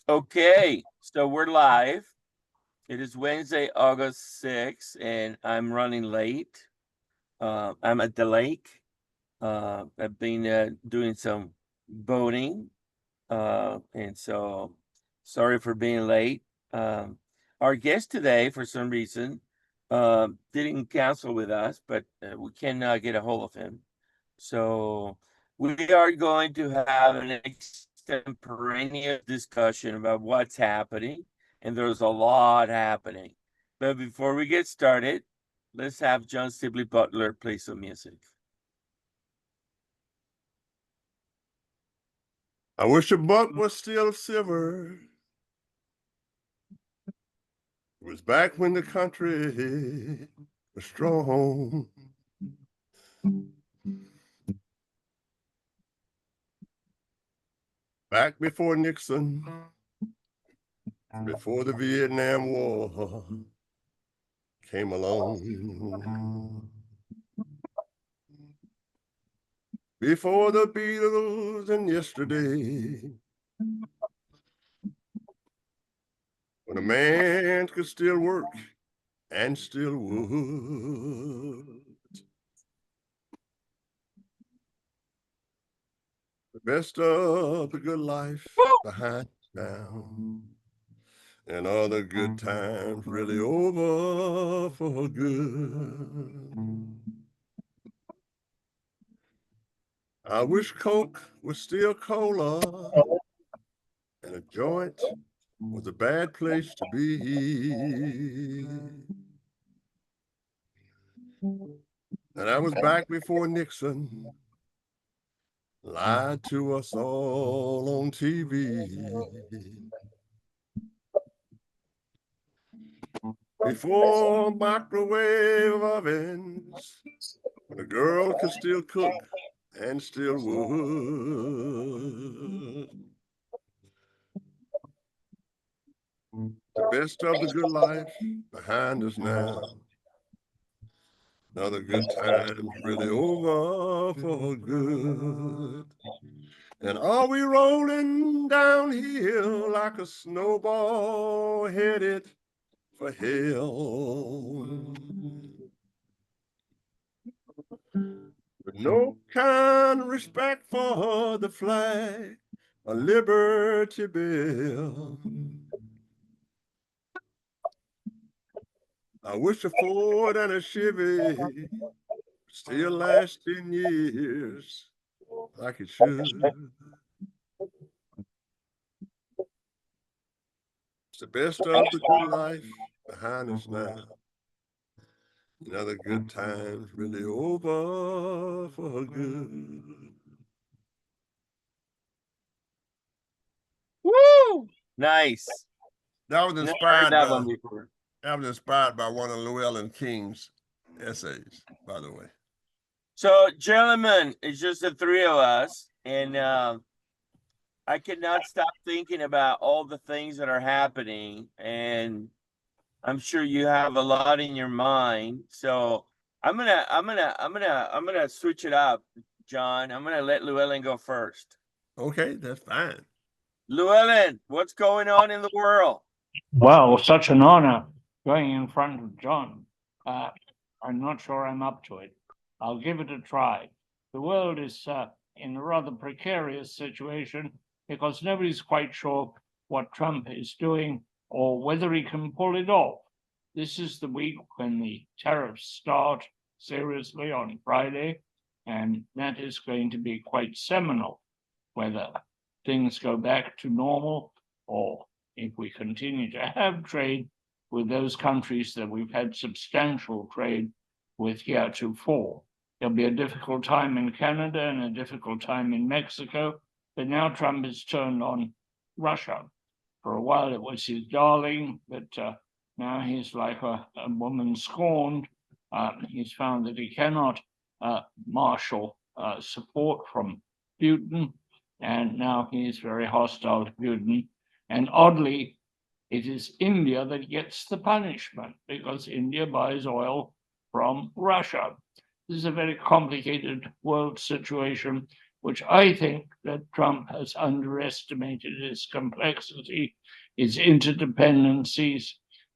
Okay, so we're live. It is Wednesday, August 6th, and I'm running late. I'm at the lake. I've been doing some boating, and so sorry for being late. Our guest today, for some reason, didn't cancel with us, but we cannot get a hold of him. So we are going to have an extemporaneous discussion about what's happening, and there's a lot happening. But before we get started, let's have John Sibley Butler play some music. I wish a buck was still silver. It was back when the country was strong. Back before Nixon, before the Vietnam War came along. Before the Beatles and yesterday, when a man could still work and still would. The best of the good life behind now. And all the good times really over for good. I wish Coke was still cola and a joint was a bad place to be. And I was back before Nixon lied to us all on TV. Before microwave ovens, when a girl could still cook and still would. The best of the good life behind us now. Now the good times really over for good. And are we rolling downhill like a snowball headed for hell? With no kind of respect for the flag, a Liberty Bell. I wish a Ford and a Chevy still last 10 years like it should. It's the best of the good life behind us now. Now the good times really over for good. Woo! Nice. That was Never heard inspired that by one before. one of Llewellyn King's essays, by the way. So, gentlemen, it's just the three of us, and I cannot stop thinking about all the things that are happening, and I'm sure you have a lot in your mind. So I'm gonna switch it up, John. I'm gonna let Llewellyn go first. Okay, that's fine. Llewellyn, what's going on in the world? Well, such an honor going in front of John. I'm not sure I'm up to it. I'll give it a try. The world is in a rather precarious situation because nobody's quite sure what Trump is doing or whether he can pull it off. This is the week when the tariffs start seriously on Friday, and that is going to be quite seminal, whether things go back to normal or if we continue to have trade with those countries that we've had substantial trade with heretofore. There'll be a difficult time in Canada and a difficult time in Mexico, but now Trump has turned on Russia. For a while it was his darling, but now he's like a woman scorned. He's found that he cannot marshal support from Putin, and now he's very hostile to Putin. And oddly, it is India that gets the punishment because India buys oil from Russia. This is a very complicated world situation, which I think that Trump has underestimated its complexity, its interdependencies,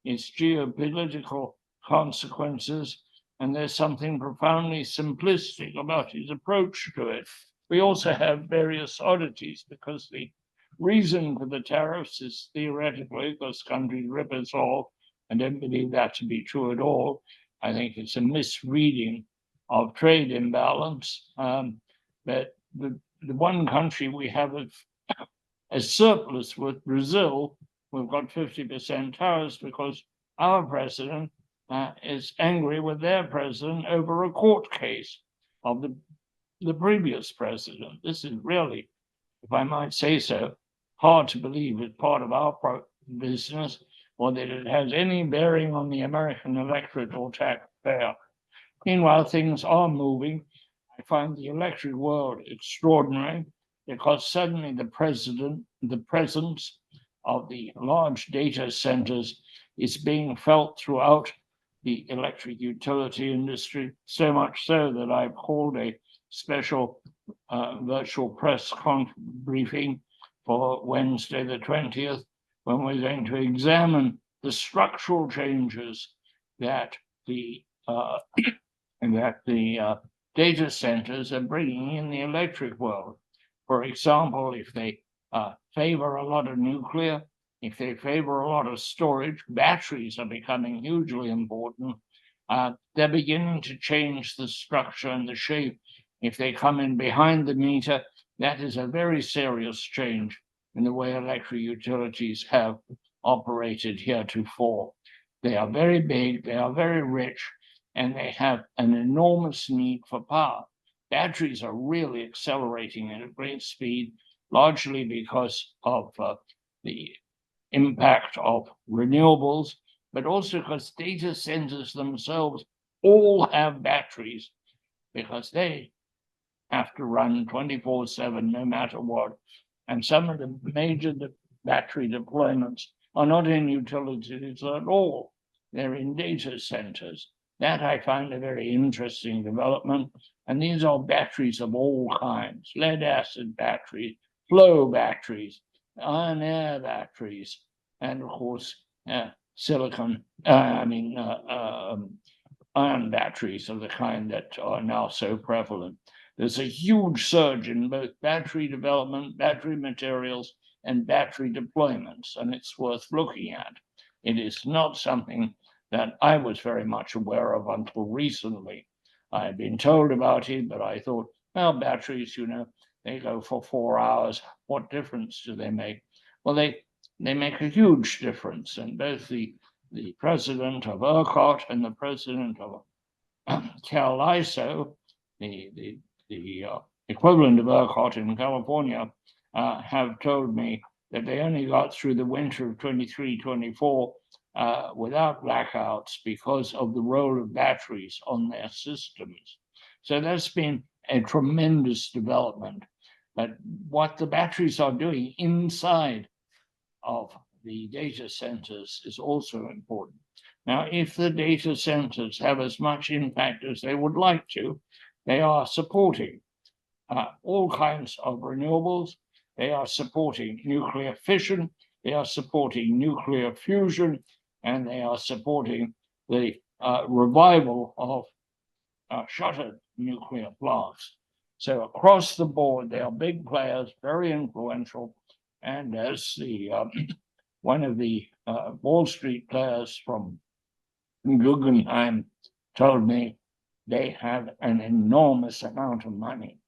its geopolitical consequences, and there's something profoundly simplistic about his approach to it. We also have various oddities because the reason for the tariffs is theoretically because countries rip us off. I don't believe that to be true at all. I think it's a misreading of trade imbalance. But the one country we have a surplus with Brazil, we've got 50% tariffs because our president is angry with their president over a court case of the previous president. This is really, if I might say so, hard to believe it's part of our business or that it has any bearing on the American electorate or taxpayer. Meanwhile, things are moving. I find the electric world extraordinary because suddenly the presence of the large data centers is being felt throughout the electric utility industry, so much so that I've called a special virtual press briefing for Wednesday the 20th, when we're going to examine the structural changes that the data centers are bringing in the electric world. For example, if they favor a lot of nuclear, if they favor a lot of storage, batteries are becoming hugely important. They're beginning to change the structure and the shape. If they come in behind the meter, that is a very serious change in the way electric utilities have operated heretofore. They are very big, they are very rich, and they have an enormous need for power. Batteries are really accelerating at a great speed, largely because of the impact of renewables, but also because data centers themselves all have batteries because they have to run 24/7 no matter what. And some of the major battery deployments are not in utilities at all. They're in data centers. That I find a very interesting development. And these are batteries of all kinds: lead acid batteries, flow batteries, iron air batteries, and of course, iron batteries of the kind that are now so prevalent. There's a huge surge in both battery development, battery materials, and battery deployments, and it's worth looking at. It is not something that I was very much aware of until recently. I had been told about it, but I thought, well, batteries, they go for 4 hours. What difference do they make? Well, they make a huge difference. And both the president of ERCOT and the president of Carvallo, the equivalent of ERCOT in California, have told me that they only got through the winter of 23-24 without blackouts because of the role of batteries on their systems. So that's been a tremendous development. But what the batteries are doing inside of the data centers is also important. Now, if the data centers have as much impact as they would like to, they are supporting all kinds of renewables. They are supporting nuclear fission. They are supporting nuclear fusion, and they are supporting the revival of shuttered nuclear plants. So across the board, they are big players, very influential. And as one of the Wall Street players from Guggenheim told me, they have an enormous amount of money.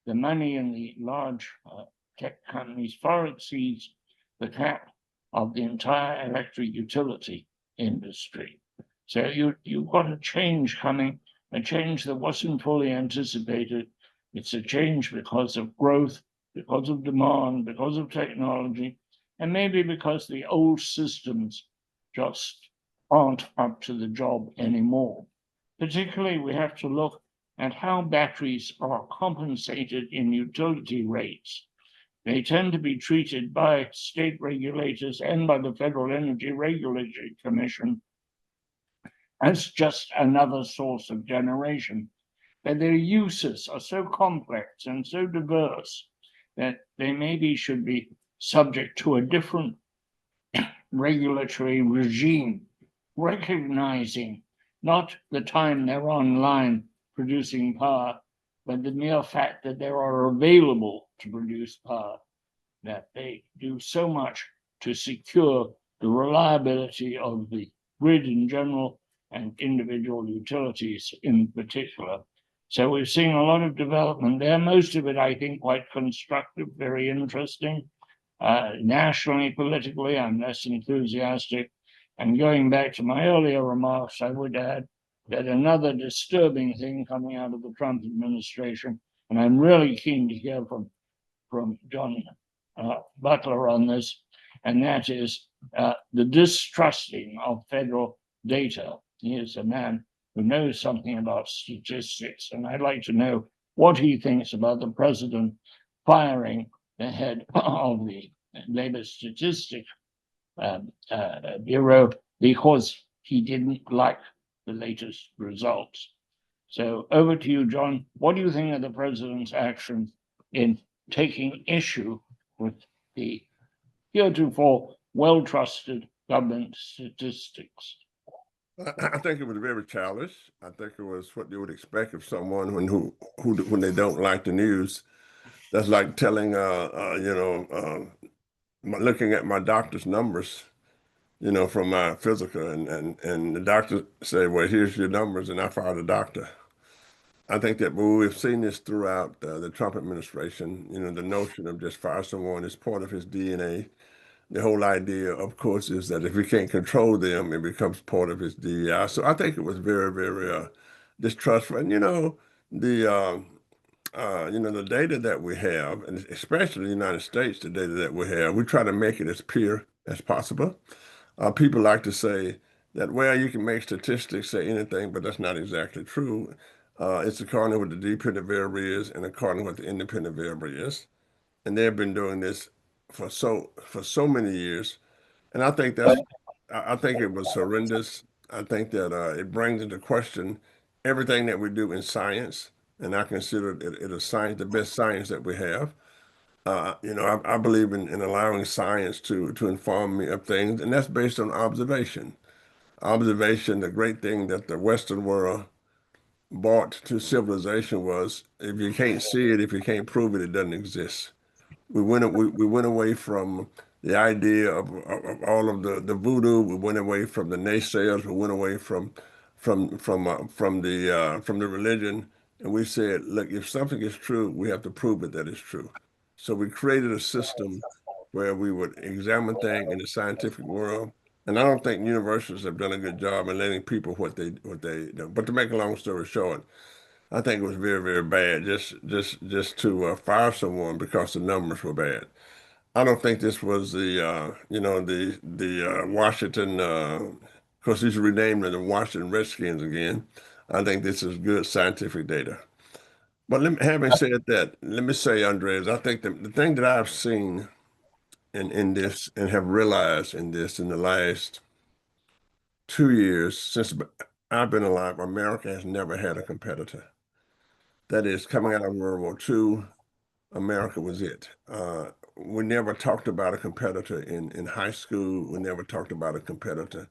The money in the large tech companies far exceeds the cap of the entire electric utility industry. So you've got a change coming, a change that wasn't fully anticipated. It's a change because of growth, because of demand, because of technology, and maybe because the old systems just aren't up to the job anymore. Particularly, we have to look at how batteries are compensated in utility rates. They tend to be treated by state regulators and by the Federal Energy Regulatory Commission as just another source of generation. but their uses are so complex and so diverse that they maybe should be subject to a different regulatory regime, recognizing not the time they're online producing power, but the mere fact that they are available to produce power, that they do so much to secure the reliability of the grid in general and individual utilities in particular. So we're seeing a lot of development there, most of it, I think, quite constructive, very interesting. Nationally, politically, I'm less enthusiastic. And going back to my earlier remarks, I would add that another disturbing thing coming out of the Trump administration, and I'm really keen to hear from John Butler on this, and that is the distrusting of federal data. He is a man who knows something about statistics, and I'd like to know what he thinks about the president firing the head of the Labor Statistics Bureau because he didn't like the latest results. So over to you, John. What do you think of the president's action in taking issue with the heretofore well-trusted government statistics? I think it was very childish. I think it was what you would expect of someone when they don't like the news. That's like telling looking at my doctor's numbers, from my physical, and the doctor say, "Well, here's your numbers," and I fire the doctor. I think that we've seen this throughout the Trump administration. The notion of just fire someone is part of his DNA. The whole idea, of course, is that if he can't control them, it becomes part of his DEI. So I think it was very, very distrustful. And the data that we have, and especially in the United States, the data that we have, we try to make it as pure as possible. People like to say that, well, you can make statistics say anything, but that's not exactly true. It's according to what the dependent variable is and according to what the independent variable is. And they've been doing this for so many years. And I think it was horrendous. I think that it brings into question everything that we do in science. And I consider it a science, the best science that we have. I believe in allowing science to inform me of things, and that's based on observation. Observation, the great thing that the Western world brought to civilization was if you can't see it, if you can't prove it, it doesn't exist. We went away from the idea of all of the voodoo. We went away from the naysayers. We went away from the religion, and we said, look, if something is true, we have to prove it that it's true. So we created a system where we would examine things in the scientific world. And I don't think universities have done a good job in letting people what they do. But to make a long story short, I think it was very, very bad just to fire someone because the numbers were bad. I don't think this was the Washington. Of course, he's renamed the Washington Redskins again. I think this is good scientific data. But having said that, let me say, Andres, I think the thing that I've seen in this and have realized in this in the last 2 years since I've been alive, America has never had a competitor. That is, coming out of World War II, America was it. We never talked about a competitor in high school. We never talked about a competitor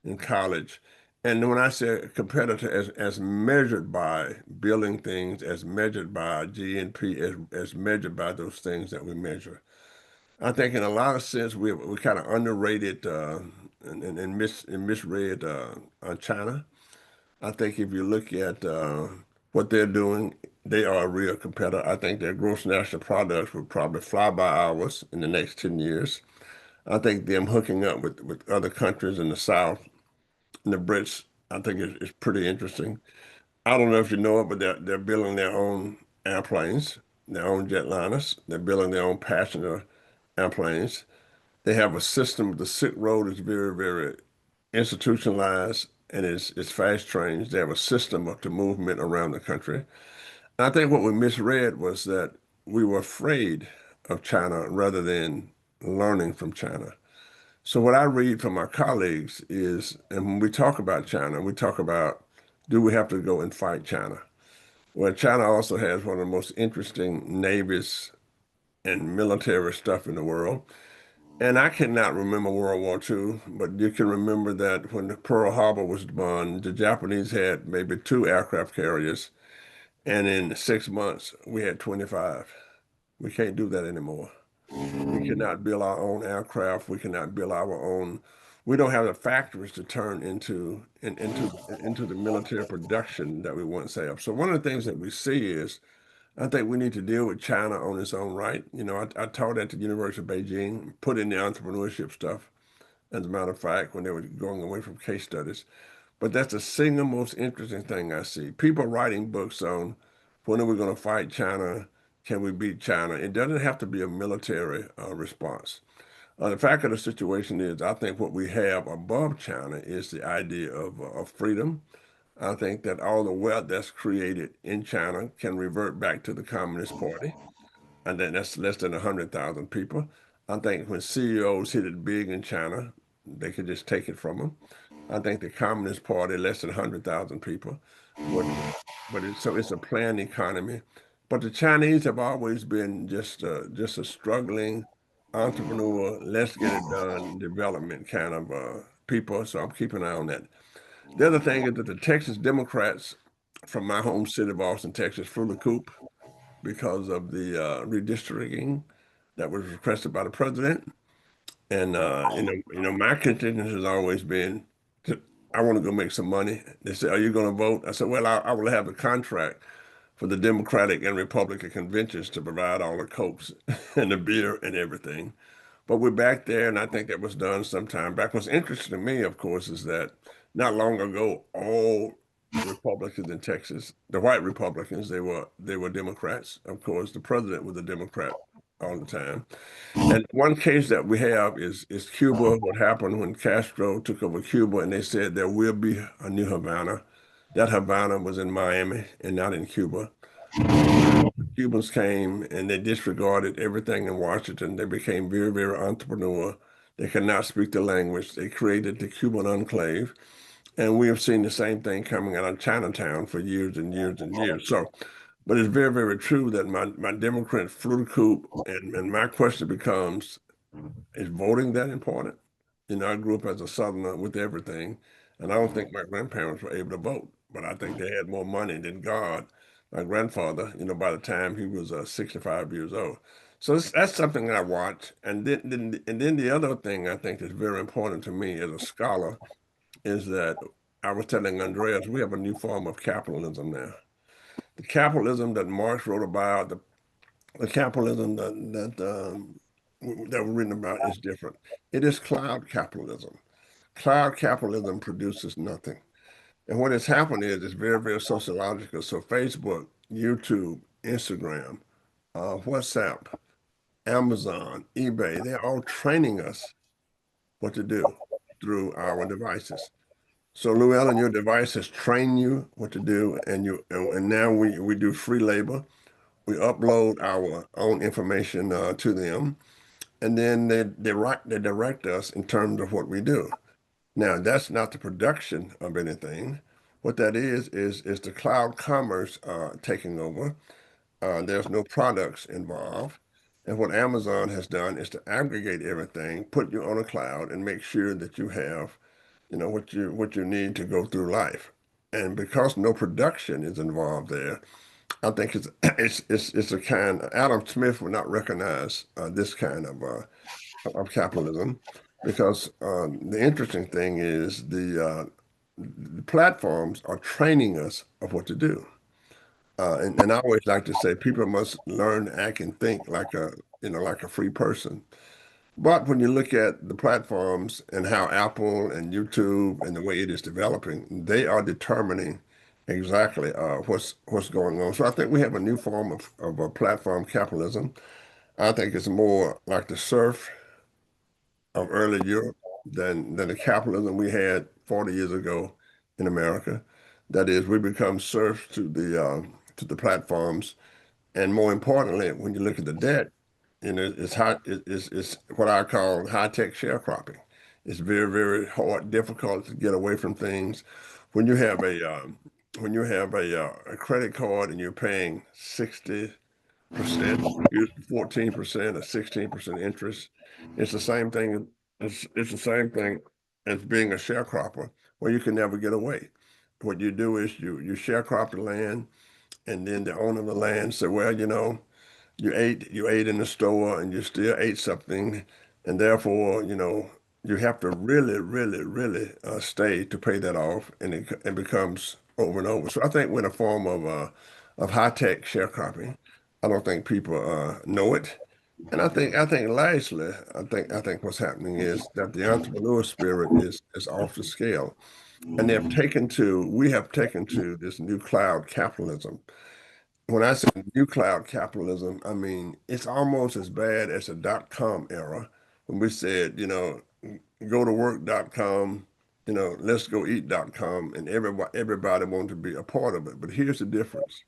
in college. And when I say a competitor as measured by building things, as measured by GNP, as measured by those things that we measure, I think in a lot of sense we kind of underrated and misread China. I think if you look at what they're doing, they are a real competitor. I think their gross national products will probably fly by ours in the next 10 years. I think them hooking up with other countries in the South and the Brits, I think is pretty interesting. I don't know if you know it, but they're building their own airplanes, their own jetliners. They're building their own passenger airplanes. They have a system. The Silk Road is very, very institutionalized and it's fast trains. They have a system of the movement around the country. And I think what we misread was that we were afraid of China rather than learning from China. So what I read from our colleagues is, and when we talk about China, we talk about, do we have to go and fight China? Well, China also has one of the most interesting navies and military stuff in the world. And I cannot remember World War II, but you can remember that when Pearl Harbor was bombed, the Japanese had maybe 2 aircraft carriers, and in 6 months we had 25. We can't do that anymore. We cannot build our own aircraft. We cannot build our own. We don't have the factories to turn into the military production that we once have. So one of the things that we see is I think we need to deal with China on its own right. You know, I taught at the University of Beijing, put in the entrepreneurship stuff, as a matter of fact, when they were going away from case studies. But that's the single most interesting thing I see. People writing books on when are we going to fight China? Can we beat China? It doesn't have to be a military response. The fact of the situation is, I think what we have above China is the idea of freedom. I think that all the wealth that's created in China can revert back to the Communist Party, and then that's less than 100,000 people. I think when CEOs hit it big in China, they could just take it from them. I think the Communist Party, less than 100,000 people, but it's a planned economy. But the Chinese have always been just a struggling entrepreneur, let's get it done, development kind of people. So I'm keeping an eye on that. The other thing is that the Texas Democrats from my home city of Austin, Texas, flew the coop because of the redistricting that was requested by the president. And my contention has always been, I want to go make some money. They said, "Are you going to vote?" I said, "Well, I will have a contract for the Democratic and Republican conventions to provide all the cokes and the beer and everything." But we're back there, and I think that was done sometime back. What's interesting to me, of course, is that not long ago, all Republicans in Texas, the white Republicans, they were Democrats. Of course, the president was a Democrat all the time. And one case that we have is Cuba. What happened when Castro took over Cuba, and they said there will be a new Havana. That Havana was in Miami and not in Cuba. Cubans came and they disregarded everything in Washington. They became very, very entrepreneur. They could not speak the language. They created the Cuban enclave. And we have seen the same thing coming out of Chinatown for years and years and years. So, but it's very, very true that my Democrat flew the coop. And my question becomes, is voting that important? You know, I grew up as a Southerner with everything, and I don't think my grandparents were able to vote, but I think they had more money than God. My grandfather, by the time he was 65 years old. So that's something that I watch. And then the other thing I think is very important to me as a scholar is that I was telling Andreas, we have a new form of capitalism now. The capitalism that Marx wrote about, the capitalism that we're reading about is different. It is cloud capitalism. Cloud capitalism produces nothing. And what has happened is it's very, very sociological. So Facebook, YouTube, Instagram, WhatsApp, Amazon, eBay, they're all training us what to do through our devices. So Llewellyn, your devices train you what to do, and now we do free labor. We upload our own information to them, and then they direct us in terms of what we do. Now, that's not the production of anything. What that is the cloud commerce taking over. There's no products involved. And what Amazon has done is to aggregate everything, put you on a cloud, and make sure that you have, what you need to go through life. And because no production is involved there, I think it's it's a kind. Adam Smith would not recognize this kind of capitalism, because the interesting thing is the platforms are training us of what to do. And I always like to say people must learn, act, and think like a free person. But when you look at the platforms and how Apple and YouTube and the way it is developing, they are determining exactly what's going on. So I think we have a new form of a platform capitalism. I think it's more like the surf of early Europe than the capitalism we had 40 years ago in America. That is, we become serfs to the platforms, and more importantly, when you look at the debt, it's what I call high tech sharecropping. It's very, very hard, difficult to get away from things. When you have when you have a credit card and you're paying 60%, 14% or 16% interest, it's the same thing. It's the same thing as being a sharecropper where you can never get away. What you do is you sharecrop the land, and then the owner of the land said, well, you ate in the store and you still ate something, and therefore, you have to really, really, really stay to pay that off, and it becomes over and over. So I think we're in a form of high tech sharecropping. I don't think people know it, and I think lastly, I think what's happening is that the entrepreneur spirit is off the scale, and we have taken to this new cloud capitalism. When I say new cloud capitalism, I mean it's almost as bad as the dot-com era when we said, go to work.com, let's go eat.com, and everybody wanted to be a part of it. But here's the difference.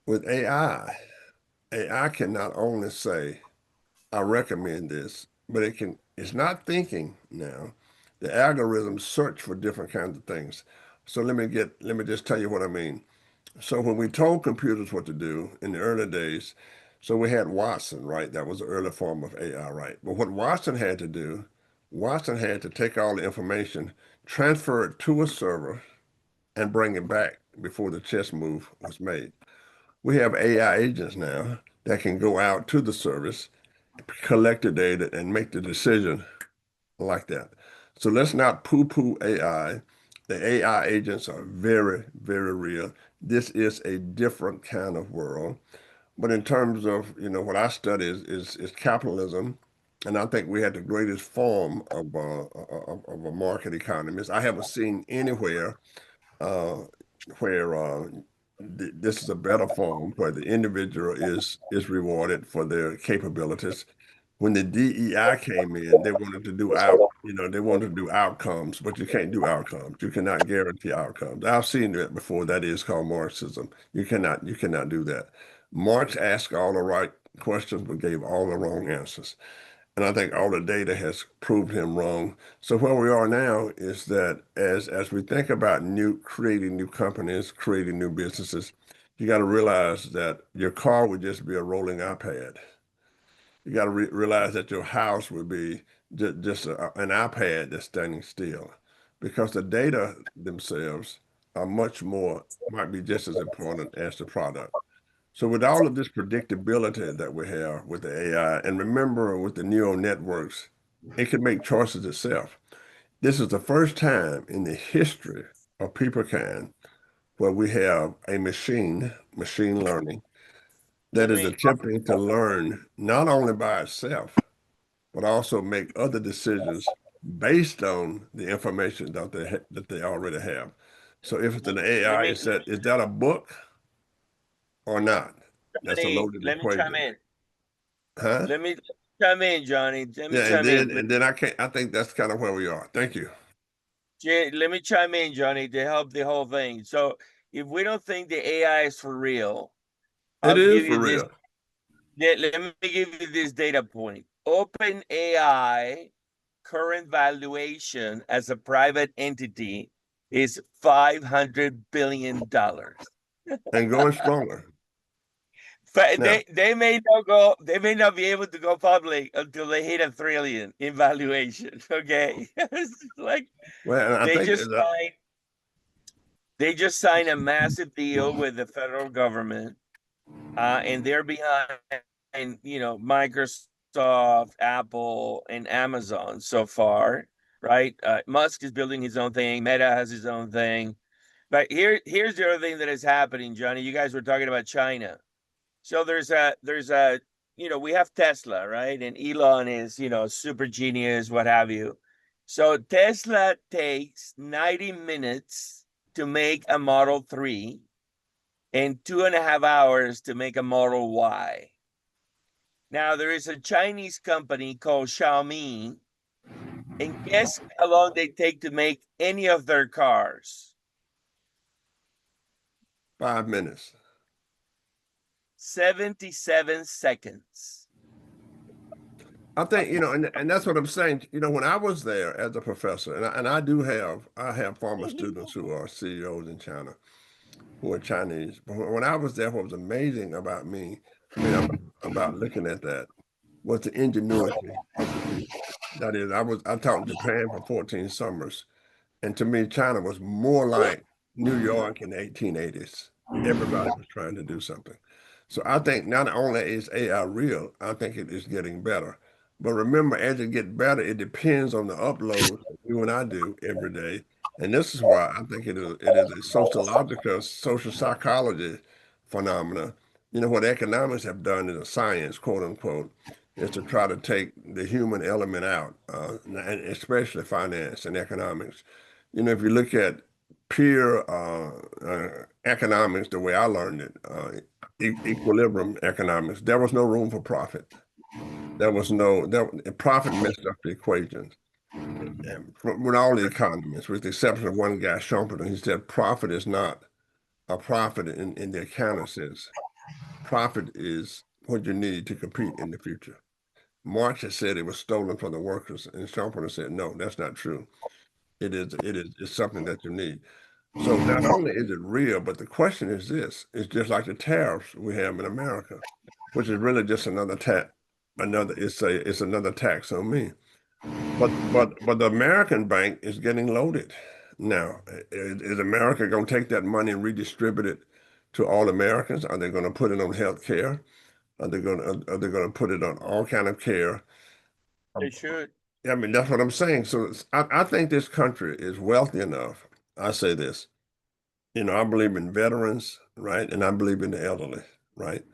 With AI can not only say, I recommend this, but it's not thinking now. The algorithms search for different kinds of things. So let me just tell you what I mean. So when we told computers what to do in the early days, so we had Watson, right? That was the early form of AI, right? But what Watson had to do, Watson had to take all the information, transfer it to a server, and bring it back before the chess move was made. We have AI agents now that can go out to the service, collect the data, and make the decision like that. So let's not poo-poo AI. The AI agents are very, very real. This is a different kind of world. But in terms of, what I study is capitalism. And I think we had the greatest form of a market economist. I haven't seen anywhere uh, where this is a better form where the individual is rewarded for their capabilities. When the DEI came in, they wanted to do outcomes, but you can't do outcomes. You cannot guarantee outcomes. I've seen that before. That is called Marxism. You cannot do that. Marx asked all the right questions but gave all the wrong answers. And I think all the data has proved him wrong. So where we are now is that as we think about creating new companies, creating new businesses, you got to realize that your car would just be a rolling iPad. You got to realize that your house would be just an iPad that's standing still, because the data themselves are might be just as important as the product. So with all of this predictability that we have with the AI, and remember with the neural networks, it can make choices itself. This is the first time in the history of peoplekind where we have a machine learning, that Let is me attempting to learn not only by itself, but also make other decisions based on the information that they already have. So if it's an let AI, me is that a book or not? That's a loaded let me chime equation. in. Huh? Let me chime in, Johnny. Let me Yeah, and chime then in. and then I think that's kind of where we are. Thank you. Let me chime in, Johnny, to help the whole thing. So, if we don't think the AI is for real, It I'll is give for you this. real. Let me give you this data point. Open AI current valuation as a private entity is $500 billion. And going stronger. But Now, they may not be able to go public until they hit 1 trillion in valuation. Okay. It's like well, and I they think just signed they just signed a massive deal with the federal government, and they're behind, Microsoft, Apple, and Amazon so far, right? Musk is building his own thing. Meta has his own thing. But here's the other thing that is happening, Johnny. You guys were talking about China. So there's a we have Tesla, right? And Elon is, super genius, what have you. So Tesla takes 90 minutes to make a Model 3 and 2.5 hours to make a Model Y. Now there is a Chinese company called Xiaomi, and guess how long they take to make any of their cars? 5 minutes. 77 seconds. I think, and that's what I'm saying. When I was there as a professor, and I have former students who are CEOs in China. who are Chinese. But when I was there, what was amazing about me, I mean, about looking at that, was the ingenuity of the people. That is, I taught in Japan for 14 summers, and to me, China was more like New York in the 1880s. Everybody was trying to do something. So I think not only is AI real, I think it is getting better. But remember, as it gets better, it depends on the uploads that you and I do every day. And this is why I think it is a sociological, social psychology phenomena. You know, what economics have done is a science, quote unquote, is to try to take the human element out, and especially finance and economics. You know, if you look at pure economics, the way I learned it, equilibrium economics, there was no room for profit. There was no profit messed up the equations. And with all the economists, with the exception of one guy, Schumpeter, he said profit is not a profit in the accounting sense. Profit is what you need to compete in the future. Marx had said it was stolen from the workers, and Schumpeter said, no, that's not true. It's something that you need. So not only is it real, but the question is this: it's just like the tariffs we have in America, which is really just another tax, it's another tax on me. But the American bank is getting loaded now. Is America going to take that money and redistribute it to all Americans? Are they going to put it on health care? Are they going to put it on all kind of care? They should. I mean, that's what I'm saying. So I think this country is wealthy enough. I say this, I believe in veterans, right? And I believe in the elderly, right?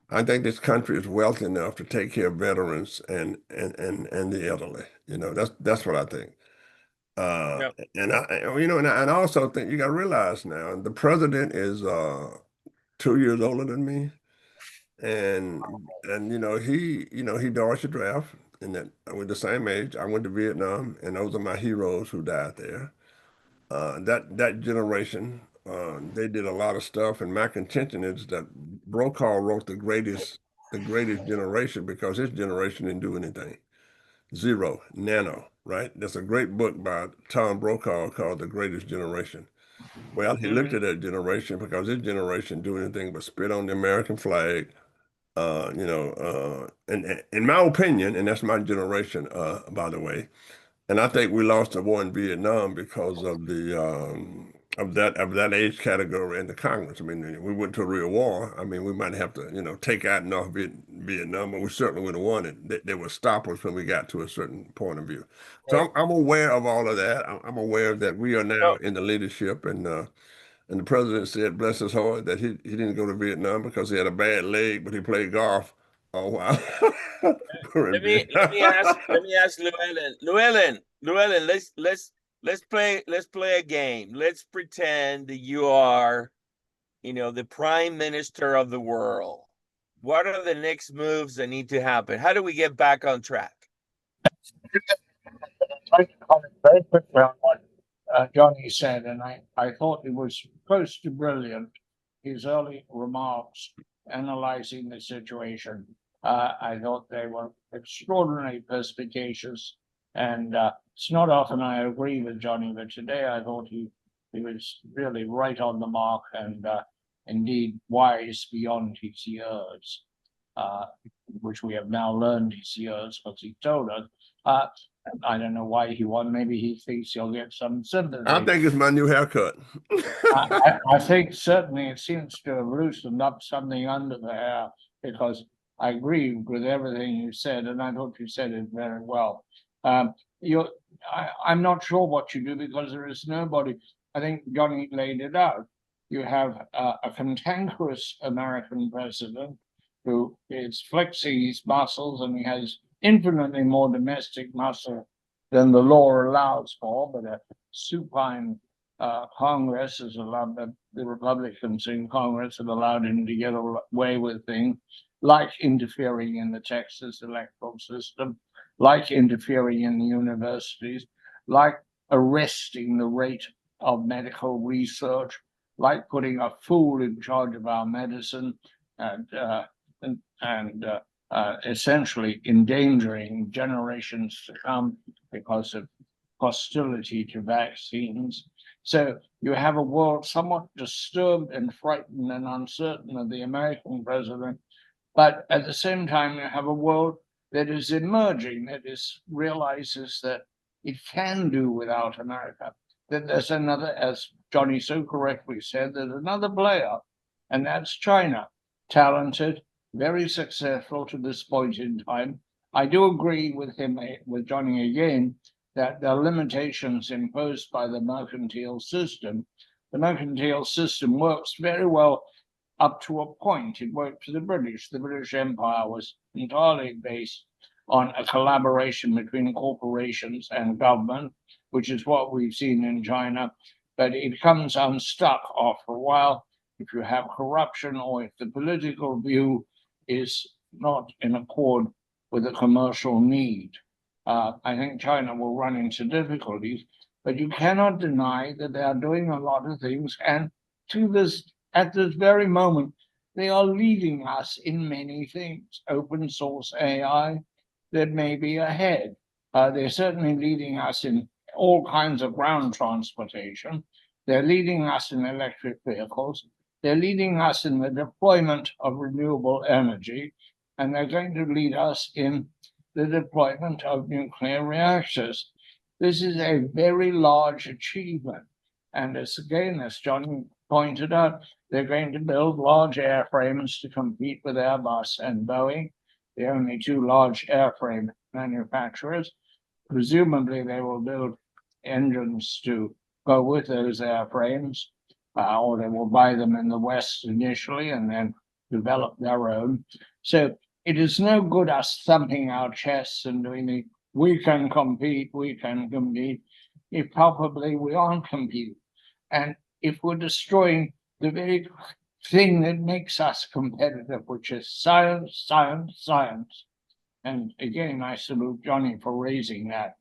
I think this country is wealthy enough to take care of veterans and the elderly. That's what I think. Uh, Yeah. and I also think you got to realize now the president is 2 years older than me, and he dodged a draft, and that we're the same age. I went to Vietnam, and those are my heroes who died there. That generation, they did a lot of stuff, and my contention is that Brokaw wrote the greatest generation because his generation didn't do anything. Zero, nano, right? There's a great book by Tom Brokaw called The Greatest Generation. Well, he looked at that generation because his generation do anything but spit on the American flag. And in my opinion, and that's my generation, by the way, and I think we lost the war in Vietnam because of the of that age category in the Congress. I mean, we went to a real war. I mean, we might have to, take out North Vietnam, but we certainly would have won it. They would stop us when we got to a certain point of view. So Right. I'm aware of all of that. I'm aware that we are now So, in the leadership, and the president said, bless his heart, that he didn't go to Vietnam because he had a bad leg, but he played golf. Oh wow. let me ask Llewellyn, let's play a game. Let's pretend that you are, the prime minister of the world. What are the next moves that need to happen? How do we get back on track? I'd like to comment very quickly on what Johnny said, and I thought it was close to brilliant. His early remarks analyzing the situation, I thought they were extraordinarily perspicacious, and it's not often I agree with Johnny, but today I thought he was really right on the mark and indeed wise beyond his years, which we have now learned his years because he told us. I don't know why he won. Maybe he thinks he'll get some sympathy. I think it's my new haircut. I think certainly it seems to have loosened up something under the hair because I agree with everything you said, and I thought you said it very well. I'm not sure what you do because there is nobody. I think Johnny laid it out. You have a cantankerous American president who is flexing his muscles, and he has infinitely more domestic muscle than the law allows for, but a supine Congress has allowed the Republicans in Congress have allowed him to get away with things like interfering in the Texas electoral system, like interfering in the universities, like arresting the rate of medical research, like putting a fool in charge of our medicine, and essentially endangering generations to come because of hostility to vaccines. So you have a world somewhat disturbed and frightened and uncertain of the American president, but at the same time, you have a world that is emerging, that realizes that it can do without America, that there's another, as Johnny so correctly said, there's another player, and that's China, talented, very successful to this point in time. I do agree with him, with Johnny again, that there are limitations imposed by the mercantile system. The mercantile system works very well up to a point. It worked for the British. The British Empire was entirely based on a collaboration between corporations and government, which is what we've seen in China. But it comes unstuck after a while if you have corruption or if the political view is not in accord with the commercial need. I think China will run into difficulties, but you cannot deny that they are doing a lot of things. And at this very moment, they are leading us in many things. Open source AI that may be ahead. They're certainly leading us in all kinds of ground transportation. They're leading us in electric vehicles. They're leading us in the deployment of renewable energy, and they're going to lead us in the deployment of nuclear reactors. This is a very large achievement. And as John pointed out, they're going to build large airframes to compete with Airbus and Boeing, the only two large airframe manufacturers. Presumably, they will build engines to go with those airframes, or they will buy them in the West initially and then develop their own. So it is no good us thumping our chests and doing we can compete, if probably we aren't competing. And if we're destroying the very thing that makes us competitive, which is science, science, science. And again, I salute Johnny for raising that.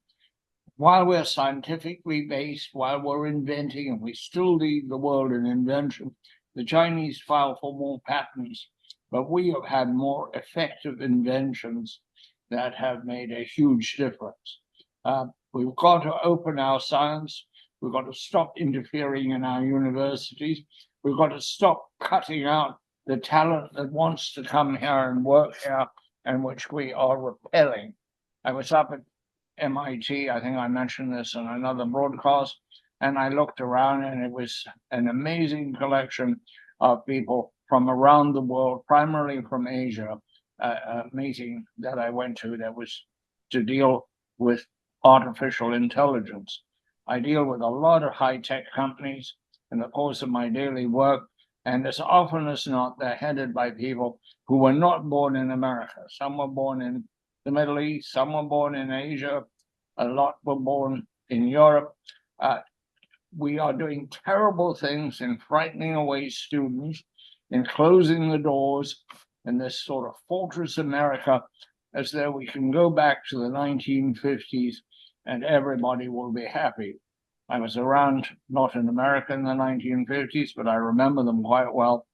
While we're scientifically based, while we're inventing, and we still lead the world in invention, the Chinese file for more patents, but we have had more effective inventions that have made a huge difference. We've got to open our science. We've got to stop interfering in our universities. We've got to stop cutting out the talent that wants to come here and work here and which we are repelling. I was up at MIT, I think I mentioned this in another broadcast, and I looked around and it was an amazing collection of people from around the world, primarily from Asia, a meeting that I went to that was to deal with artificial intelligence. I deal with a lot of high-tech companies in the course of my daily work, and as often as not, they're headed by people who were not born in America. Some were born in the Middle East, some were born in Asia, a lot were born in Europe. We are doing terrible things in frightening away students, in closing the doors in this sort of fortress America, as though we can go back to the 1950s and everybody will be happy. I was around, not in America in the 1950s, but I remember them quite well.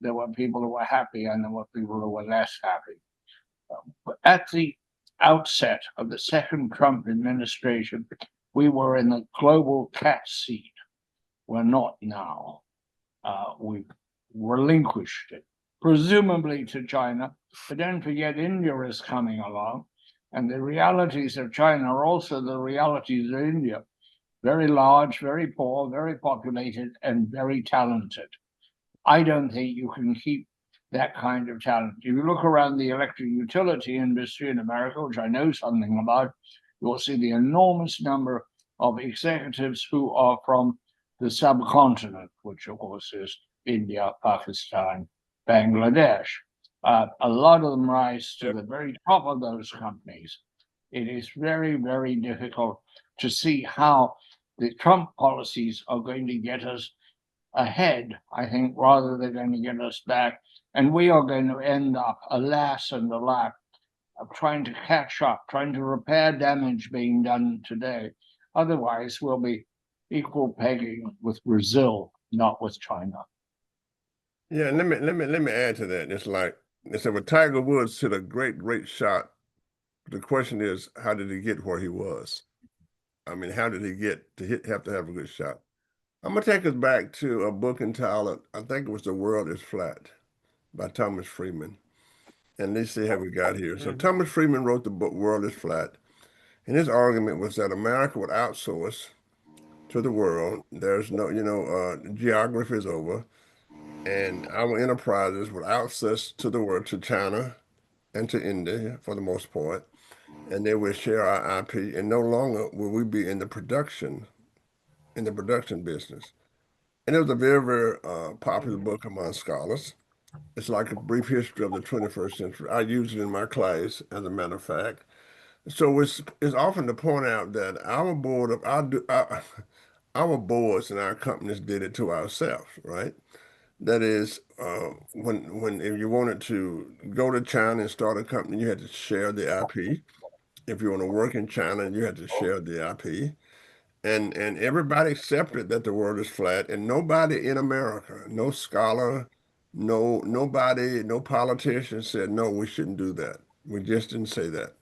There were people who were happy and there were people who were less happy. But at the outset of the second Trump administration, we were in the global cat seat. We're not now. We've relinquished it, presumably to China. But don't forget, India is coming along. And the realities of China are also the realities of India. Very large, very poor, very populated, and very talented. I don't think you can keep that kind of talent. If you look around the electric utility industry in America, which I know something about, you'll see the enormous number of executives who are from the subcontinent, which of course is India, Pakistan, Bangladesh. A lot of them rise to the very top of those companies. It is very, very difficult to see how the Trump policies are going to get us ahead, I think, rather than going to get us back. And we are going to end up, alas and alack, of trying to catch up, trying to repair damage being done today. Otherwise, we'll be equal pegging with Brazil, not with China. Yeah, let me add to that. It's like they said, when Tiger Woods hit a great shot, the question is, how did he get where he was? I mean, how did he get to have a good shot? I'm gonna take us back to a book entitled, I think it was The World is Flat by Thomas Friedman. And let's see how we got here. So Thomas Friedman wrote the book World is Flat. And his argument was that America would outsource to the world. There's no, geography is over. And our enterprises would outsource to the world, to China and to India for the most part. And they would share our IP. And no longer will we be in the production business. And it was a very, very popular book among scholars. It's like a brief history of the 21st century. I use it in my class, as a matter of fact. So it's often to point out that our boards and our companies did it to ourselves, right? That is, when if you wanted to go to China and start a company, you had to share the IP. If you want to work in China, you had to share the IP. And everybody accepted that the world is flat, and nobody in America, no scholar, nobody, no politician said no, we shouldn't do that. We just didn't say that.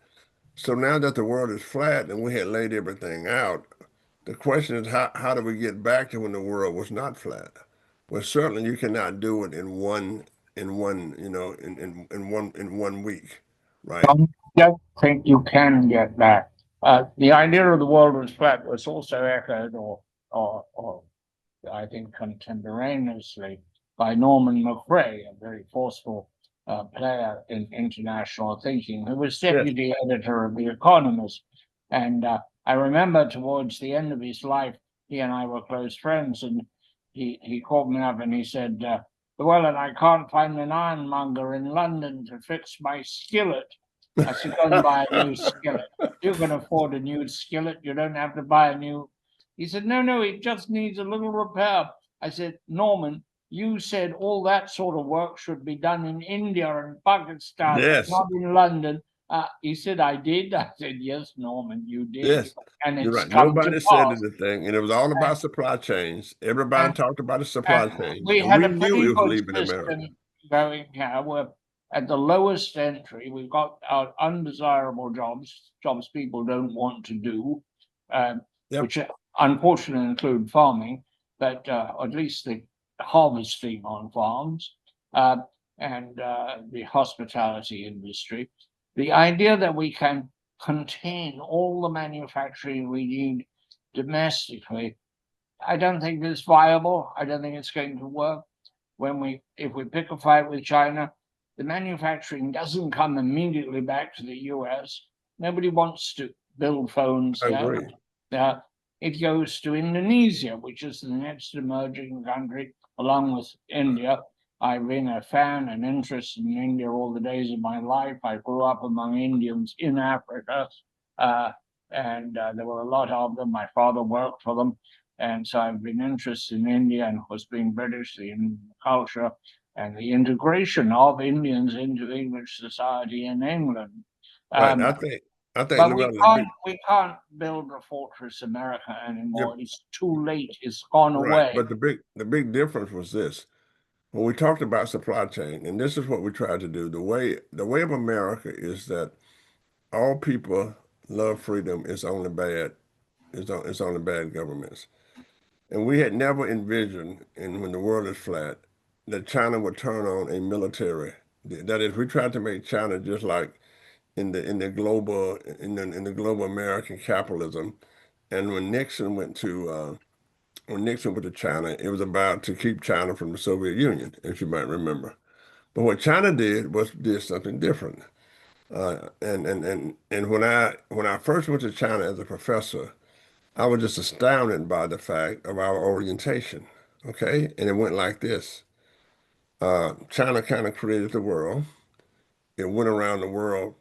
So now that the world is flat and we had laid everything out, the question is how do we get back to when the world was not flat? Well, certainly you cannot do it in one week, right? I don't think you can get that. The idea of the world was flat was also echoed, or I think contemporaneously, by Norman McRae, a very forceful player in international thinking, who was Yes. deputy editor of The Economist. And I remember towards the end of his life, he and I were close friends, and he called me up and he said, Llewellyn, I can't find an ironmonger in London to fix my skillet. I said, go and buy a new skillet. You can afford a new skillet. You don't have to buy a new. He said, no, it just needs a little repair. I said, Norman, you said all that sort of work should be done in India and Pakistan, Yes. not in London. He said, I did. I said, yes, Norman, you did. Yes. And You're it's right. come to Nobody said pass. anything, and it was all And, about supply chains. Everybody and, talked about the and supply chains, we and had we a knew pretty it was good leaving America. system going here. We're at the lowest entry. We've got our undesirable jobs people don't want to do, um, Yep. which unfortunately include farming, but at least the harvesting on farms uh, and the hospitality industry. The idea that we can contain all the manufacturing we need domestically, I don't think is viable. I don't think it's going to work. If we pick a fight with China, the manufacturing doesn't come immediately back to the US. Nobody wants to build phones I there. agree. It goes to Indonesia, which is the next emerging country, along with India. I've been a fan and interested in India all the days of my life. I grew up among Indians in Africa, uh, and there were a lot of them. My father worked for them. And so I've been interested in India and, of course, being British, the Indian culture and the integration of Indians into English society in England. Right. Um, I think but we Llewellyn, can't we can't build a fortress America yep, anymore. It's too late. It's gone right. away. But the big difference was this. When we talked about supply chain, and this is what we tried to do, the way of America is that all people love freedom. It's only bad. It's only bad governments. And we had never envisioned, and when the world is flat, that China would turn on a military. That is, we tried to make China just like in the global American capitalism. And when Nixon went to China, it was about to keep China from the Soviet Union, as you might remember. But what China did something different. And when I first went to China as a professor, I was just astounded by the fact of our orientation. Okay, and it went like this: China kind of created the world. It went around the world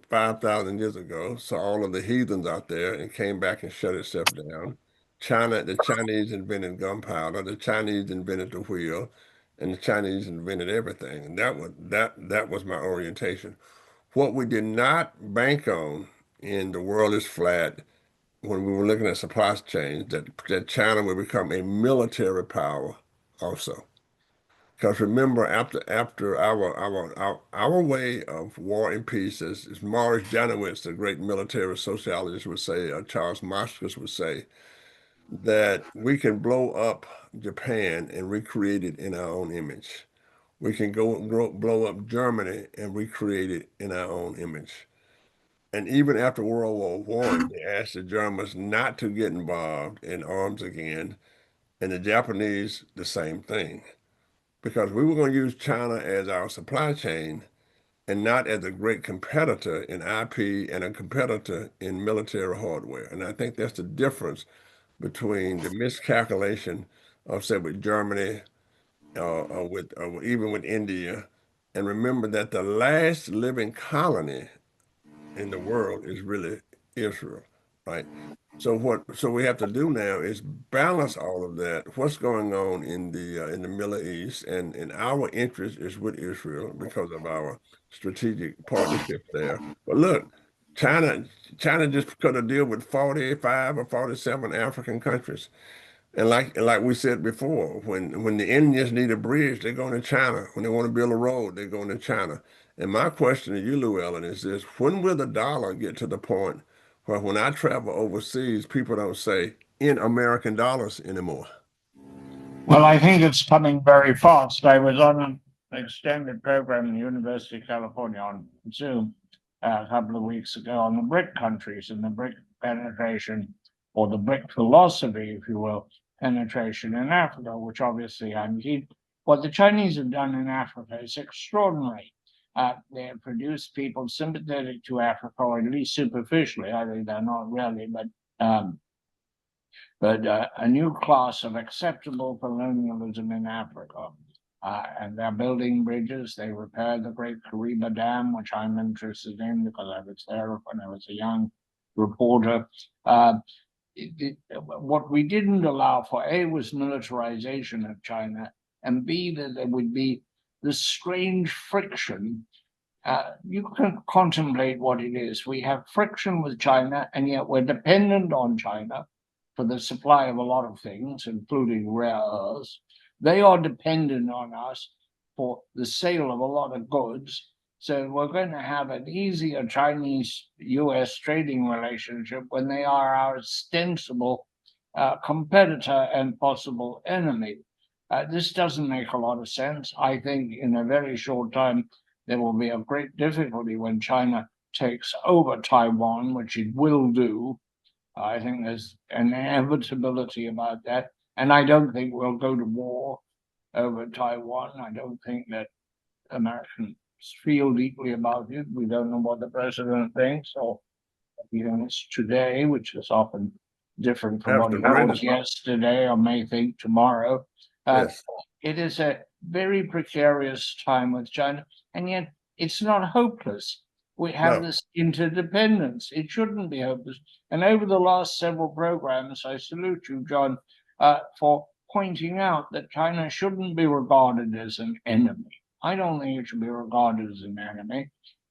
5,000 years ago, saw all of the heathens out there, and came back and shut itself down. The Chinese invented gunpowder, the Chinese invented the wheel, and the Chinese invented everything. And that was my orientation. What we did not bank on in the world is flat when we were looking at supply chains, that China would become a military power also. Because remember, after our way of war and peace, as Morris Janowitz, the great military sociologist, would say, or Charles Marcus would say, that we can blow up Japan and recreate it in our own image. We can blow up Germany and recreate it in our own image. And even after World War One, they asked the Germans not to get involved in arms again, and the Japanese the same thing, because we were going to use China as our supply chain and not as a great competitor in IP and a competitor in military hardware. And I think that's the difference between the miscalculation of, say, with Germany or even with India. And remember that the last living colony in the world is really Israel, right? So we have to do now is balance all of that. What's going on in the Middle East, and our interest is with Israel because of our strategic partnership there. But look, China China just cut a deal with 45 or 47 African countries. And like we said before, when the Indians need a bridge, they're going to China. When they want to build a road, they're going to China. And my question to you, Llewellyn, is this: when will the dollar get to the point where, when I travel overseas, people don't say in American dollars anymore? Well, I think it's coming very fast. I was on an extended program in the University of California on Zoom a couple of weeks ago on the BRIC countries and the BRIC penetration, or the BRIC philosophy, if you will, penetration in Africa, which obviously I'm keen. What the Chinese have done in Africa is extraordinary. They have produced people sympathetic to Africa, or at least superficially. I think they're not really, um, but a new class of acceptable colonialism in Africa. And they're building bridges. They repaired the Great Kariba Dam, which I'm interested in because I was there when I was a young reporter. What we didn't allow for, A, was militarization of China, and B, that there would be this strange friction. You can contemplate what it is. We have friction with China, and yet we're dependent on China for the supply of a lot of things, including rare earths. They are dependent on us for the sale of a lot of goods. So we're going to have an easier Chinese-US trading relationship when they are our ostensible competitor and possible enemy. This doesn't make a lot of sense. I think in a very short time, there will be a great difficulty when China takes over Taiwan, which it will do. I think there's an inevitability about that. And I don't think we'll go to war over Taiwan. I don't think that Americans feel deeply about it. We don't know what the president thinks, or he thinks today, which is often different from what he thought yesterday or may think tomorrow. Yes. It is a very precarious time with China, and yet it's not hopeless. We have this interdependence. It shouldn't be hopeless. And over the last several programs, I salute you, John, for pointing out that China shouldn't be regarded as an enemy. I don't think it should be regarded as an enemy.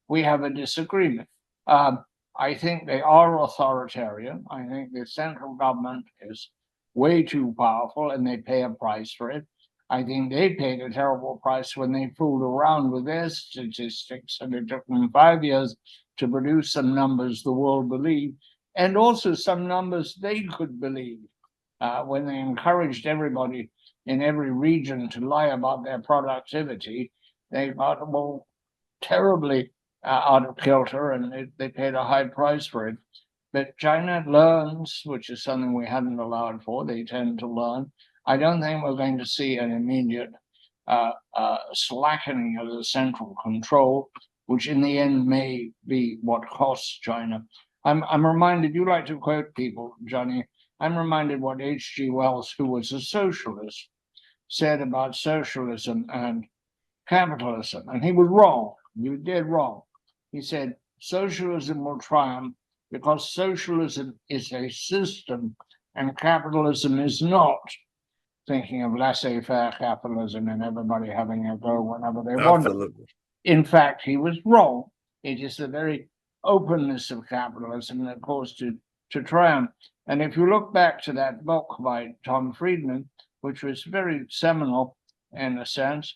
We have a disagreement. I think they are authoritarian. I think the central government is way too powerful and they pay a price for it. I think they paid a terrible price when they fooled around with their statistics, and it took them 5 years to produce some numbers the world believed, and also some numbers they could believe. When they encouraged everybody in every region to lie about their productivity, they got terribly out of kilter, and they paid a high price for it. But China learns, which is something we hadn't allowed for. They tend to learn. I don't think we're going to see an immediate slackening of the central control, which in the end may be what costs China. I'm reminded, you like to quote people, Johnny. I'm reminded what H.G. Wells, who was a socialist, said about socialism and capitalism, and he was wrong. He was dead wrong. He said, socialism will triumph because socialism is a system and capitalism is not. Thinking of laissez-faire capitalism and everybody having a go whenever they want. In fact, he was wrong. It is the very openness of capitalism that caused it to triumph. And if you look back to that book by Tom Friedman, which was very seminal in a sense,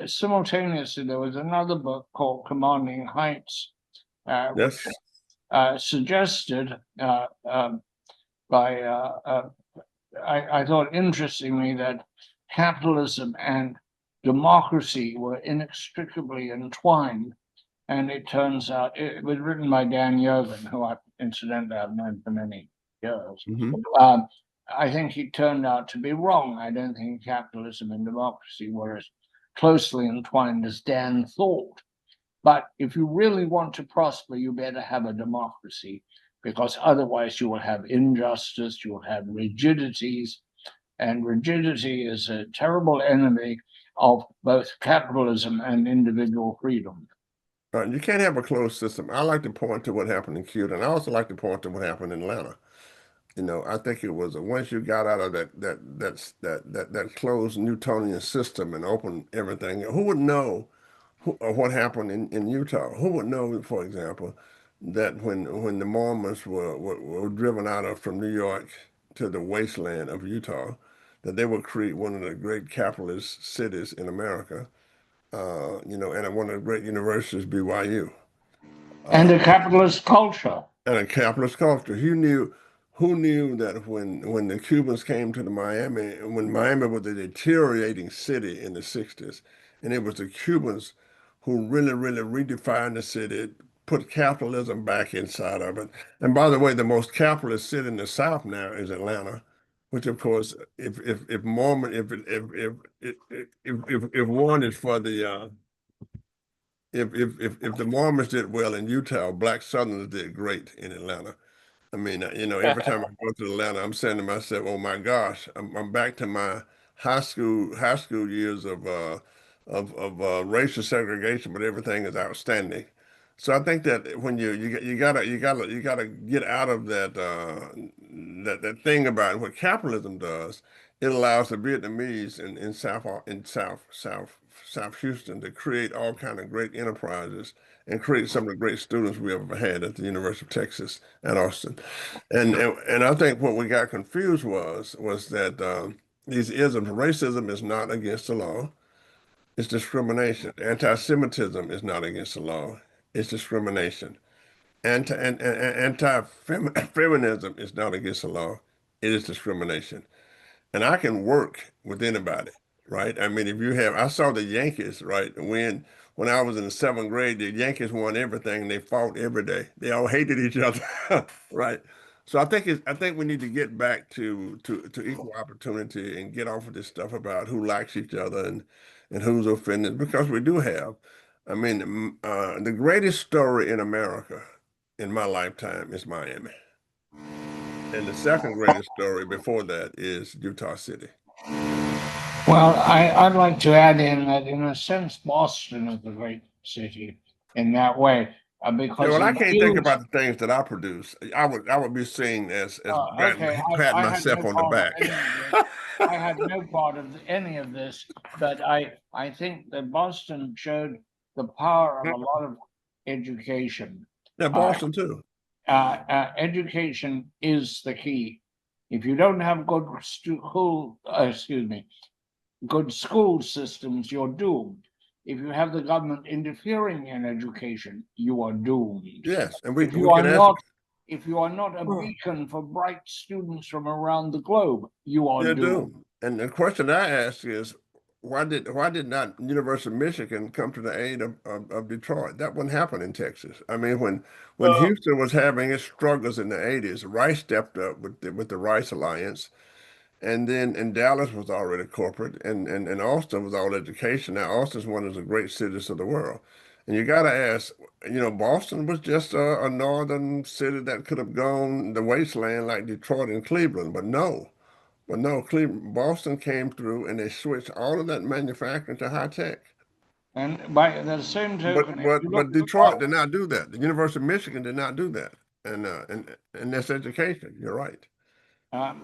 simultaneously there was another book called Commanding Heights, which suggested I thought interestingly that capitalism and democracy were inextricably entwined. And it turns out it was written by Dan Llewellyn, who I incidentally have known for many years. Mhm. I think he turned out to be wrong. I don't think capitalism and democracy were as closely entwined as Dan thought. But if you really want to prosper, you better have a democracy, because otherwise you will have injustice, you will have rigidities, and rigidity is a terrible enemy of both capitalism and individual freedom. You can't have a closed system. I like to point to what happened in Cuba, and I also like to point to what happened in Atlanta. I think it was once you got out of that closed Newtonian system and opened everything. Who would know what happened in Utah? Who would know, for example, that when the Mormons were driven from New York to the wasteland of Utah, that they would create one of the great capitalist cities in America, and one of the great universities, BYU. And a capitalist culture. And a capitalist culture. Who knew that when the Cubans came to Miami, when Miami was a deteriorating city in the 60s, and it was the Cubans who really, really redefined the city, put capitalism back inside of it. And by the way, the most capitalist city in the South now is Atlanta, which of course, if Mormon, if one is for the if the Mormons did well in Utah, Black Southerners did great in Atlanta. I mean, every time I go to Atlanta, I'm saying to myself, "Oh my gosh, I'm back to my high school years of racial segregation, but everything is outstanding." So I think that when you gotta get out of that thing about what capitalism does. It allows the Vietnamese in South Houston to create all kind of great enterprises and create some of the great students we ever had at the University of Texas at Austin. And I think what we got confused was that these isms, racism is not against the law. It's discrimination. Anti-Semitism is not against the law. It's discrimination. Anti-feminism is not against the law. It is discrimination. And I can work with anybody, right? I mean, I saw the Yankees, right? When I was in the seventh grade, the Yankees won everything. They fought every day. They all hated each other, right? So I think we need to get back to equal opportunity and get off of this stuff about who likes each other and who's offended, because we do have. I mean, the greatest story in America in my lifetime is Miami. And the second greatest story before that is Utah City. Well, I'd like to add in that, in a sense, Boston is a great city in that way, Yeah, because well, I it can't think deals. about the things that I produce. I would be seen as Okay, patting I had myself no on the part of back. any of this. I had no part of any of this, but I think that Boston showed the power of a lot of education. Yeah, Uh, Boston too. Education is the key. If you don't have good school systems, you're doomed. If you have the government interfering in education, you are doomed. Yes, and we If you we are can ask. not, if you are not a beacon for bright students from around the globe, you are They're doomed. doomed. And the question I ask is, why did not University of Michigan come to the aid of Detroit? That wouldn't happen in Texas. I mean, when Houston was having its struggles in the 80s, Rice stepped up with the Rice Alliance. And Dallas was already corporate, and Austin was all education. Now Austin's one of the great cities of the world, and you got to ask, Boston was just a northern city that could have gone the wasteland like Detroit and Cleveland, but no, Boston came through and they switched all of that manufacturing to high tech. And by the same But token, if but you look but at the Detroit did not do that. The University of Michigan did not do that, and that's education. You're right.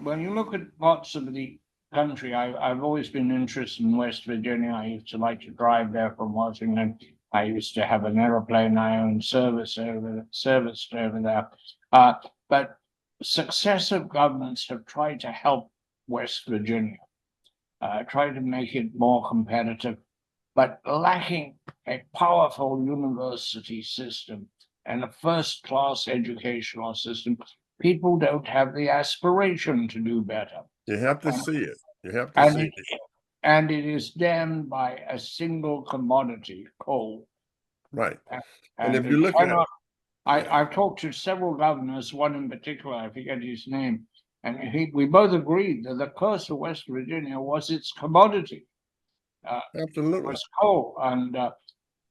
when you look at parts of the country, I've always been interested in West Virginia. I used to like to drive there from Washington. I used to have an aeroplane I owned serviced over there. But successive governments have tried to help West Virginia, try to make it more competitive, but lacking a powerful university system and a first-class educational system, people don't have the aspiration to do better. You have to And- see it. You have to And see it, it. and it is damned by a single commodity, coal. Right. And And if it you look at cannot, yeah. I've talked to several governors, one in particular, I forget his name, and we both agreed that the curse of West Virginia was its commodity, Absolutely. was coal. And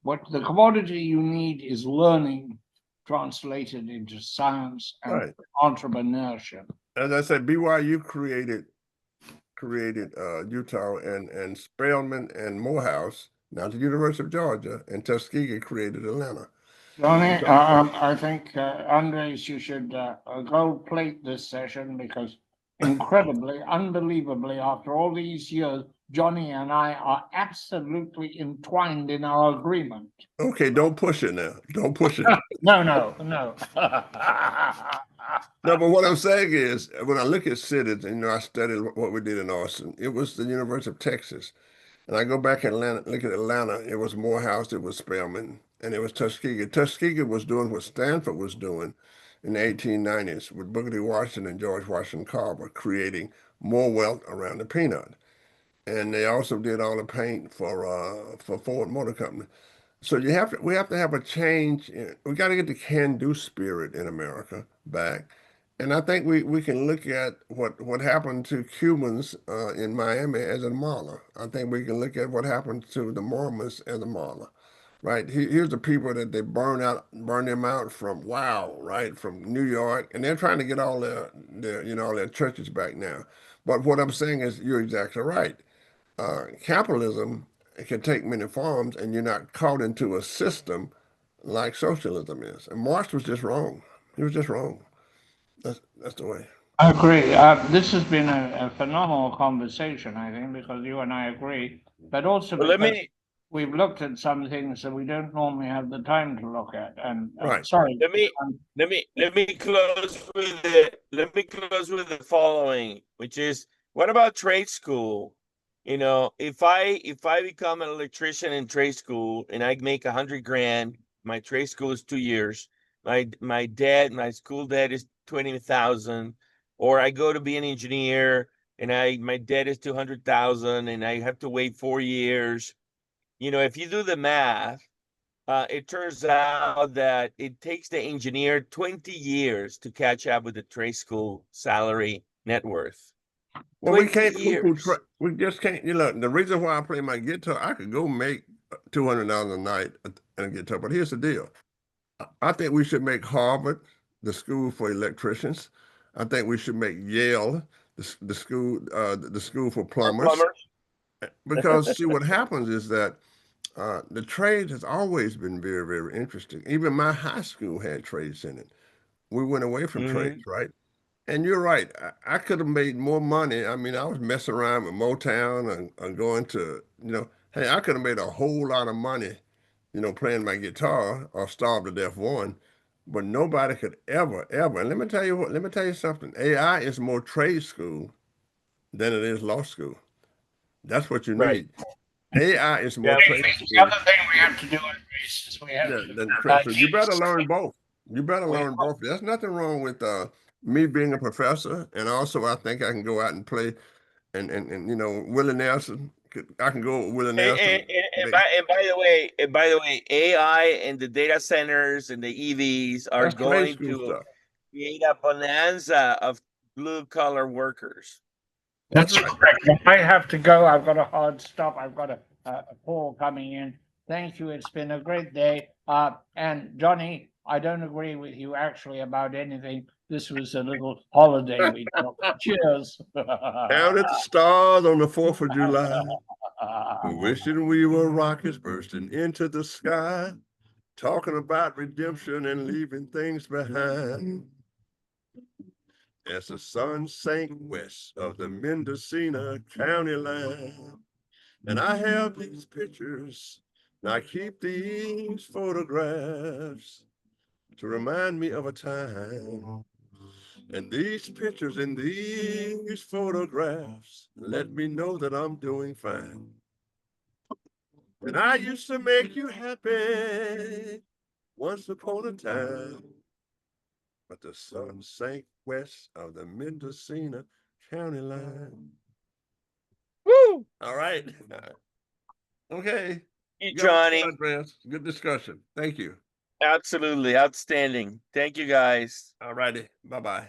what the commodity you need is learning translated into science and Right. entrepreneurship. As I said, BYU created Utah, and Spelman and Morehouse, now the University of Georgia, and Tuskegee created Atlanta. Johnny, I think, Andres, you should gold plate this session because incredibly, unbelievably, after all these years, Johnny and I are absolutely entwined in our agreement. Okay, don't push it now. Don't push it. No. No, but what I'm saying is, when I look at cities, and I studied what we did in Austin, it was the University of Texas. And I go back in Atlanta, look at Atlanta, it was Morehouse, it was Spelman, and it was Tuskegee. Tuskegee was doing what Stanford was doing in the 1890s with Booker T. Washington and George Washington Carver, creating more wealth around the peanut. And they also did all the paint for Ford Motor Company. So we have to have a change. We got to get the can-do spirit in America back. And I think we can look at what happened to Cubans in Miami as a model. I think we can look at what happened to the Mormons as a model, right? Here's the people that they burn them out from right, from New York, and they're trying to get all all their churches back now. But what I'm saying is, you're exactly right. Capitalism can take many forms, and you're not caught into a system like socialism is. And Marx was just wrong. He was just wrong. That's the way. I agree. This has been a phenomenal conversation, I think, because you and I agree, but also Well, let because me we've looked at some things that we don't normally have the time to look at. And Right. sorry, let me close with the following, which is, what about trade school? If I become an electrician in trade school and I make 100 grand, my trade school is 2 years. My school debt is 20,000, or I go to be an engineer and my debt is 200,000 and I have to wait 4 years. If you do the math, it turns out that it takes the engineer 20 years to catch up with the trade school salary net worth. Well, we 20 can't years. we just can't. The reason why I play my guitar, I could go make $200 a night on a guitar. But here's the deal. I think we should make Harvard the school for electricians. I think we should make Yale the school for plumbers. Because see, what happens is that the trade has always been very, very interesting. Even my high school had trades in it. We went away from trades, Mhm. right? And you're right. I could have made more money. I mean, I was messing around with Motown and going to, hey, I could have made a whole lot of money, playing my guitar or starved to death one. But nobody could ever. And let me tell you something. AI is more trade school than it is law school. That's what you Right. need. AI is more Yeah. trade the school other thing we have to do, Andres, is we have to than trade. So you better change. learn both. You better We, learn both. There's nothing wrong with me being a professor, and also I think I can go out and play, and Willie Nelson. I can go with Willie And, Nelson. and, and, by, and by the way, AI and the data centers and the EVs are That's trade going school to stuff. create a bonanza of blue collar workers. That's That's right. correct. I have to go. I've got a hard stop. I've got a call coming in. Thank you. It's been a great day. And Johnny, I don't agree with you actually about anything. This was a little holiday we took. Cheers. Down at the stars on the 4th of July, wishing we were rockets bursting into the sky, talking about redemption and leaving things behind. As the sun sank west of the Mendocino County line, and I have these pictures, and I keep these photographs to remind me of a time. And these pictures and these photographs let me know that I'm doing fine. And I used to make you happy once upon a time. but the sun sank west of the Mendocino county line. Woo! All right. Okay. Hey, Go ahead, Johnny. Andreas. Good discussion. Thank you. Absolutely outstanding. Thank you, guys. All righty. Bye-bye.